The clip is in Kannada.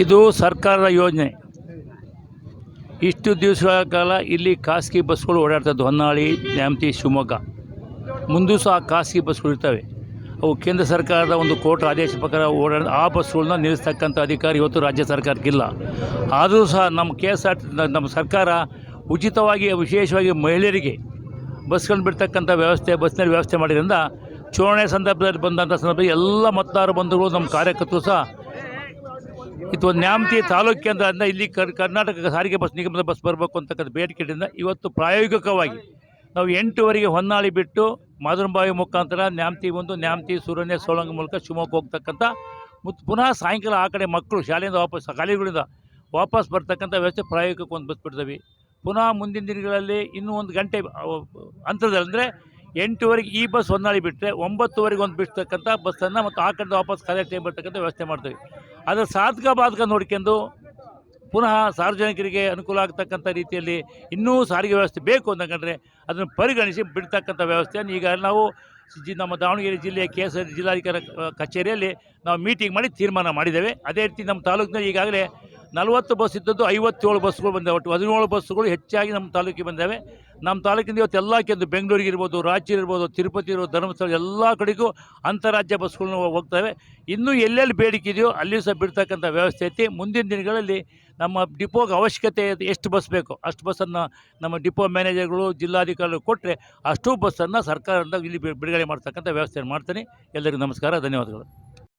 ಇದು ಸರ್ಕಾರದ ಯೋಜನೆ. ಇಷ್ಟು ದಿವಸಗಳ ಕಾಲ ಇಲ್ಲಿ ಖಾಸಗಿ ಬಸ್ಗಳು ಓಡಾಡ್ತದ್ದು, ಹೊನ್ನಾಳಿ, ನ್ಯಾಮತಿ, ಶಿವಮೊಗ್ಗ. ಮುಂದೂ ಸಹ ಖಾಸಗಿ ಬಸ್ಗಳು ಇರ್ತವೆ. ಅವು ಕೇಂದ್ರ ಸರ್ಕಾರದ ಒಂದು ಕೋರ್ಟ್ ಆದೇಶ ಪ್ರಕಾರ ಆ ಬಸ್ಗಳನ್ನ ನಿಲ್ಲಿಸ್ತಕ್ಕಂಥ ಅಧಿಕಾರ ಇವತ್ತು ರಾಜ್ಯ ಸರ್ಕಾರಕ್ಕಿಲ್ಲ. ಆದರೂ ಸಹ ನಮ್ಮ ಸರ್ಕಾರ ಉಚಿತವಾಗಿ, ವಿಶೇಷವಾಗಿ ಮಹಿಳೆಯರಿಗೆ ಬಸ್ಗಳನ್ನು ಬಿಡ್ತಕ್ಕಂಥ ಬಸ್ನಲ್ಲಿ ವ್ಯವಸ್ಥೆ ಮಾಡಿದ್ರಿಂದ ಚುನಾವಣೆ ಸಂದರ್ಭದಲ್ಲಿ ಬಂದಂಥ ಸಂದರ್ಭದಲ್ಲಿ ಎಲ್ಲ ಮತದಾರ ಬಂಧುಗಳು, ನಮ್ಮ ಕಾರ್ಯಕರ್ತರು ಸಹ ಇದು ನ್ಯಾಮತಿ ತಾಲೂಕು ಕೇಂದ್ರದಿಂದ ಇಲ್ಲಿ ಕರ್ನಾಟಕ ಸಾರಿಗೆ ಬಸ್ ನಿಗಮದ ಬಸ್ ಬರಬೇಕು ಅಂತಕ್ಕಂಥ ಬೇಡಿಕೆಯಿಂದ ಇವತ್ತು ಪ್ರಾಯೋಗಿಕವಾಗಿ ನಾವು 8 ಹೊನ್ನಾಳಿ ಬಿಟ್ಟು ಮಾದರಂಬಾವಿ ಮುಖಾಂತರ ನ್ಯಾಮತಿ ಸೂರನ್ಯ ಸೋಳಂಗ ಮೂಲಕ ಶಿವಮೊಗ್ಗ ಹೋಗ್ತಕ್ಕಂಥ ಮತ್ತು ಪುನಃ ಸಾಯಂಕಾಲ ಆ ಕಡೆ ಮಕ್ಕಳು ಶಾಲೆಯಿಂದ ಕಾಲೇಜುಗಳಿಂದ ವಾಪಸ್ ಬರ್ತಕ್ಕಂಥ ವ್ಯವಸ್ಥೆ ಪ್ರಾಯೋಗಿಕಕ್ಕೆ ಒಂದು ಬಸ್ ಬಿಡ್ತೀವಿ. ಪುನಃ ಮುಂದಿನ ದಿನಗಳಲ್ಲಿ ಇನ್ನೂ 1 ಗಂಟೆ ಅಂತರದಲ್ಲಿ ಅಂದರೆ 8 ಈ ಬಸ್ ಹೊನ್ನಾಳಿ ಬಿಟ್ಟರೆ 9 ಒಂದು ಬಿಡ್ತಕ್ಕಂಥ ಬಸ್ಸನ್ನು ಮತ್ತು ಆ ಕಡೆ ವಾಪಸ್ ಕಾಲೇಜ್ ಟೈಮ್ ಬರ್ತಕ್ಕಂಥ ವ್ಯವಸ್ಥೆ ಮಾಡ್ತೀವಿ. ಅದರ ಸಾಧಕ ಬಾಧಕ ನೋಡ್ಕೊಂಡು ಪುನಃ ಸಾರ್ವಜನಿಕರಿಗೆ ಅನುಕೂಲ ಆಗ್ತಕ್ಕಂಥ ರೀತಿಯಲ್ಲಿ ಇನ್ನೂ ಸಾರಿಗೆ ವ್ಯವಸ್ಥೆ ಬೇಕು ಅಂತಂದರೆ ಅದನ್ನು ಪರಿಗಣಿಸಿ ಬಿಡ್ತಕ್ಕಂಥ ವ್ಯವಸ್ಥೆಯನ್ನು ಈಗ ನಾವು ನಮ್ಮ ದಾವಣಗೆರೆ ಜಿಲ್ಲೆಯ KSR ಜಿಲ್ಲಾಧಿಕಾರಿ ಕಚೇರಿಯಲ್ಲಿ ನಾವು ಮೀಟಿಂಗ್ ಮಾಡಿ ತೀರ್ಮಾನ ಮಾಡಿದ್ದೇವೆ. ಅದೇ ರೀತಿ ನಮ್ಮ ತಾಲೂಕಿನಲ್ಲಿ ಈಗಾಗಲೇ 40 ಬಸ್ ಇದ್ದದ್ದು 57 ಬಸ್ಗಳು ಬಂದಿವೆ. ಒಟ್ಟು 17 ಬಸ್ಸುಗಳು ಹೆಚ್ಚಾಗಿ ನಮ್ಮ ತಾಲೂಕಿಗೆ ಬಂದಿವೆ. ನಮ್ಮ ತಾಲೂಕಿಂದ ಇವತ್ತು ಎಲ್ಲ ಕೇಂದ್ರ ಬೆಂಗಳೂರಿಗೆ ಇರ್ಬೋದು, ರಾಯಚೂರು ಇರ್ಬೋದು, ತಿರುಪತಿ ಇರ್ಬೋದು, ಧರ್ಮಸ್ಥಳ ಎಲ್ಲ ಕಡೆಗೂ ಅಂತಾರಾಜ್ಯ ಬಸ್ಗಳನ್ನ ಹೋಗ್ತವೆ. ಇನ್ನೂ ಎಲ್ಲೆಲ್ಲಿ ಬೇಡಿಕೆ ಇದೆಯೋ ಅಲ್ಲಿ ಸಹ ಬಿಡ್ತಕ್ಕಂಥ ವ್ಯವಸ್ಥೆ ಐತಿ. ಮುಂದಿನ ದಿನಗಳಲ್ಲಿ ನಮ್ಮ ಡಿಪೋಗೆ ಅವಶ್ಯಕತೆ ಎಷ್ಟು ಬಸ್ ಬೇಕೋ ಅಷ್ಟು ಬಸ್ಸನ್ನು ನಮ್ಮ ಡಿಪೋ ಮ್ಯಾನೇಜರ್ಗಳು, ಜಿಲ್ಲಾಧಿಕಾರಿಗಳು ಕೊಟ್ಟರೆ ಅಷ್ಟೂ ಬಸ್ಸನ್ನು ಸರ್ಕಾರದಿಂದ ಇಲ್ಲಿ ಬಿಡುಗಡೆ ಮಾಡ್ತಕ್ಕಂಥ ವ್ಯವಸ್ಥೆಯನ್ನು ಮಾಡ್ತೀನಿ. ಎಲ್ಲರಿಗೂ ನಮಸ್ಕಾರ, ಧನ್ಯವಾದಗಳು.